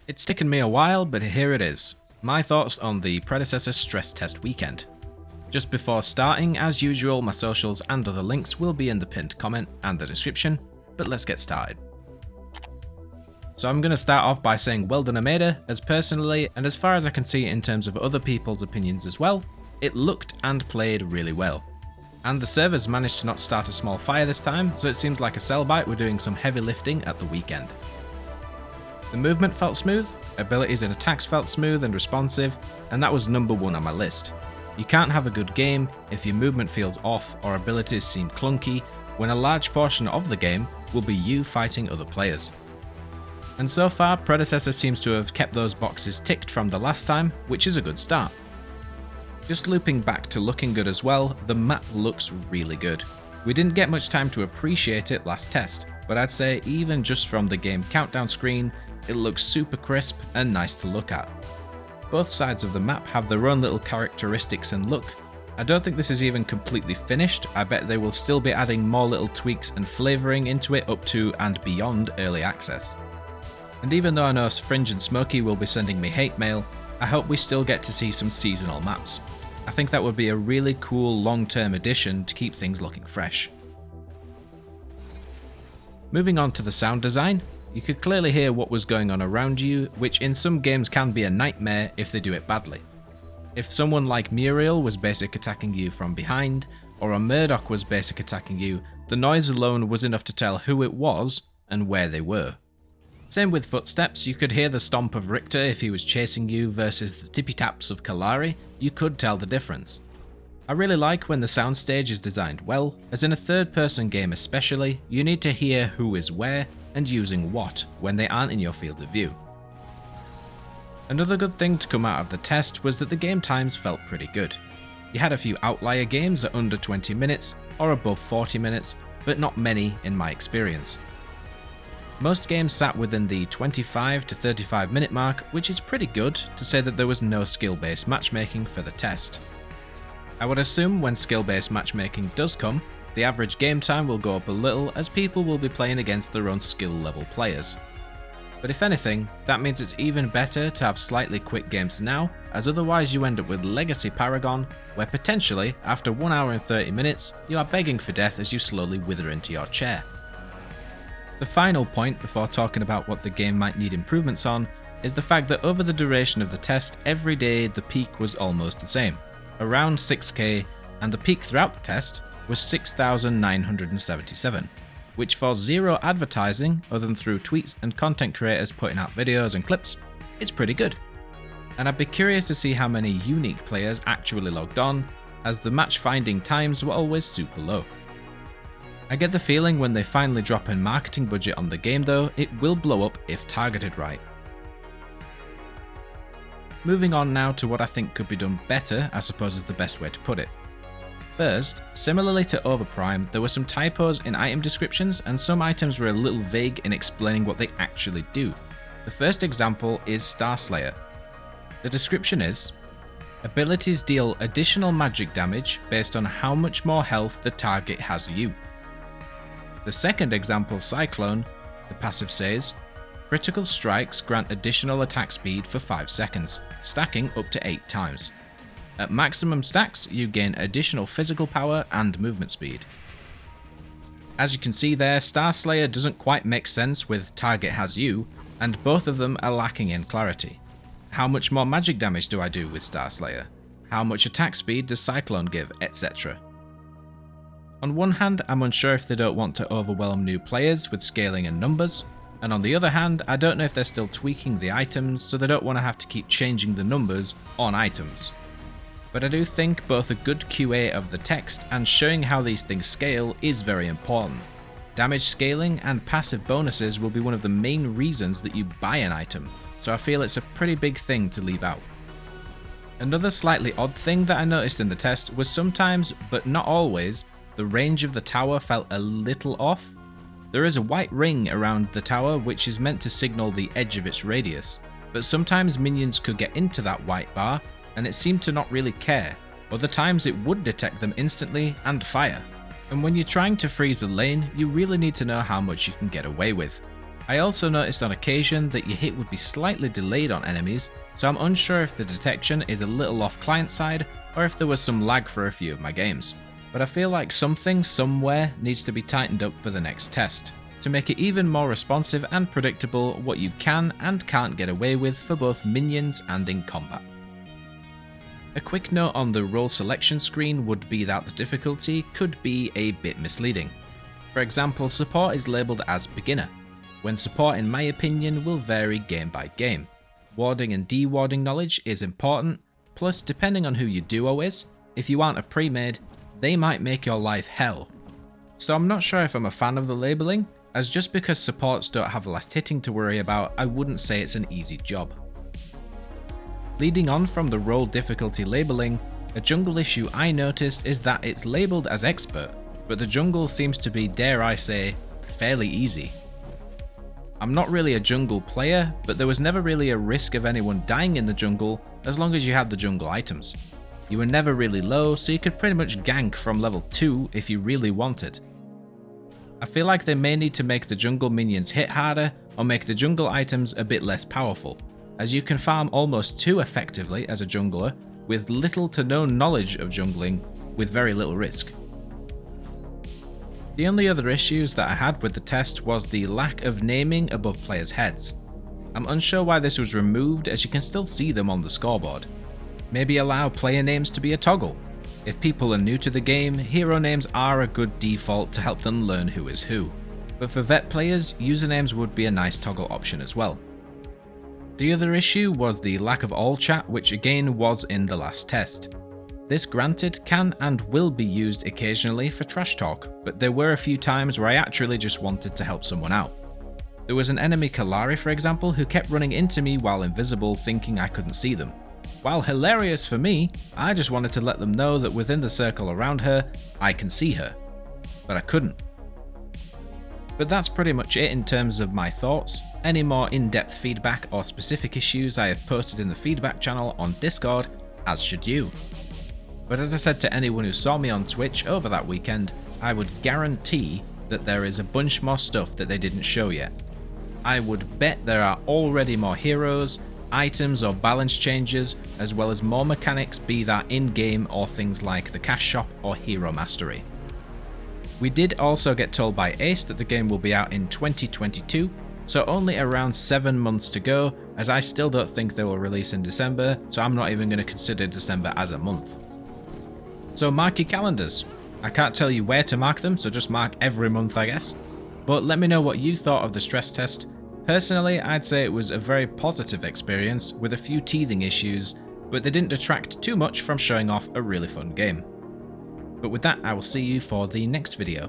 It's taken me a while, but here it is. My thoughts on the Predecessor stress test weekend. Just before starting, as usual, my socials and other links will be in the pinned comment and the description, but let's get started. So I'm going to start off by saying well done Ameda, as personally, and as far as I can see in terms of other people's opinions as well, it looked and played really well. And the servers managed to not start a small fire this time, so it seems like a Cellbite were doing some heavy lifting at the weekend. The movement felt smooth, abilities and attacks felt smooth and responsive, and that was number one on my list. You can't have a good game if your movement feels off or abilities seem clunky, when a large portion of the game will be you fighting other players. And so far, Predecessor seems to have kept those boxes ticked from the last time, which is a good start. Just looping back to looking good as well, the map looks really good. We didn't get much time to appreciate it last test, but I'd say even just from the game countdown screen, it looks super crisp and nice to look at. Both sides of the map have their own little characteristics and look. I don't think this is even completely finished. I bet they will still be adding more little tweaks and flavouring into it up to and beyond early access. And even though I know Fringe and Smokey will be sending me hate mail, I hope we still get to see some seasonal maps. I think that would be a really cool long-term addition to keep things looking fresh. Moving on to the sound design, you could clearly hear what was going on around you, which in some games can be a nightmare if they do it badly. If someone like Muriel was basic attacking you from behind, or a Murdoch was basic attacking you, the noise alone was enough to tell who it was and where they were. Same with footsteps, you could hear the stomp of Richter if he was chasing you versus the tippy taps of Kalari, you could tell the difference. I really like when the soundstage is designed well, as in a third person game especially, you need to hear who is where and using what when they aren't in your field of view. Another good thing to come out of the test was that the game times felt pretty good. You had a few outlier games at under 20 minutes or above 40 minutes, but not many in my experience. Most games sat within the 25 to 35 minute mark, which is pretty good to say that there was no skill-based matchmaking for the test. I would assume when skill-based matchmaking does come, the average game time will go up a little as people will be playing against their own skill level players. But if anything, that means it's even better to have slightly quick games now, as otherwise you end up with Legacy Paragon, where potentially, after 1 hour and 30 minutes, you are begging for death as you slowly wither into your chair. The final point before talking about what the game might need improvements on is the fact that over the duration of the test, every day the peak was almost the same, around 6k, and the peak throughout the test was 6,977, which for zero advertising other than through tweets and content creators putting out videos and clips, is pretty good. And I'd be curious to see how many unique players actually logged on, as the match finding times were always super low. I get the feeling when they finally drop a marketing budget on the game though, it will blow up if targeted right. Moving on now to what I think could be done better, I suppose is the best way to put it. First, similarly to Overprime, there were some typos in item descriptions and some items were a little vague in explaining what they actually do. The first example is Starslayer. The description is, abilities deal additional magic damage based on how much more health the target has you. The second example, Cyclone, the passive says, critical strikes grant additional attack speed for 5 seconds, stacking up to 8 times. At maximum stacks, you gain additional physical power and movement speed. As you can see there, Starslayer doesn't quite make sense with target has you, and both of them are lacking in clarity. How much more magic damage do I do with Starslayer? How much attack speed does Cyclone give, etc. On one hand, I'm unsure if they don't want to overwhelm new players with scaling and numbers, and on the other hand, I don't know if they're still tweaking the items so they don't want to have to keep changing the numbers on items. But I do think both a good QA of the text and showing how these things scale is very important. Damage scaling and passive bonuses will be one of the main reasons that you buy an item, so I feel it's a pretty big thing to leave out. Another slightly odd thing that I noticed in the test was sometimes, but not always, the range of the tower felt a little off. There is a white ring around the tower which is meant to signal the edge of its radius, but sometimes minions could get into that white bar and it seemed to not really care. Other times it would detect them instantly and fire. And when you're trying to freeze a lane, you really need to know how much you can get away with. I also noticed on occasion that your hit would be slightly delayed on enemies, so I'm unsure if the detection is a little off client side or if there was some lag for a few of my games. But I feel like something somewhere needs to be tightened up for the next test, to make it even more responsive and predictable what you can and can't get away with for both minions and in combat. A quick note on the role selection screen would be that the difficulty could be a bit misleading. For example, support is labelled as beginner, when support in my opinion will vary game by game. Warding and dewarding knowledge is important, plus depending on who your duo is, if you aren't a pre-made, they might make your life hell. So I'm not sure if I'm a fan of the labelling, as just because supports don't have last hitting to worry about, I wouldn't say it's an easy job. Leading on from the role difficulty labelling, a jungle issue I noticed is that it's labelled as expert, but the jungle seems to be, dare I say, fairly easy. I'm not really a jungle player, but there was never really a risk of anyone dying in the jungle as long as you had the jungle items. You were never really low, so you could pretty much gank from level 2 if you really wanted. I feel like they may need to make the jungle minions hit harder or make the jungle items a bit less powerful, as you can farm almost too effectively as a jungler with little to no knowledge of jungling with very little risk. The only other issues that I had with the test was the lack of naming above players' heads. I'm unsure why this was removed, as you can still see them on the scoreboard. Maybe allow player names to be a toggle. If people are new to the game, hero names are a good default to help them learn who is who. But for vet players, usernames would be a nice toggle option as well. The other issue was the lack of all chat, which again was in the last test. This granted can and will be used occasionally for trash talk, but there were a few times where I actually just wanted to help someone out. There was an enemy Kalari, for example, who kept running into me while invisible, thinking I couldn't see them. While hilarious for me, I just wanted to let them know that within the circle around her, I can see her. But I couldn't. But that's pretty much it in terms of my thoughts. Any more in-depth feedback or specific issues I have posted in the feedback channel on Discord, as should you. But as I said to anyone who saw me on Twitch over that weekend, I would guarantee that there is a bunch more stuff that they didn't show yet. I would bet there are already more heroes, items or balance changes, as well as more mechanics, be that in-game or things like the cash shop or hero mastery. We did also get told by Ace that the game will be out in 2022, so only around 7 months to go, as I still don't think they will release in December, so I'm not even going to consider December as a month. So mark your calendars. I can't tell you where to mark them, so just mark every month I guess. But let me know what you thought of the stress test. Personally, I'd say it was a very positive experience with a few teething issues, but they didn't detract too much from showing off a really fun game. But with that, I will see you for the next video.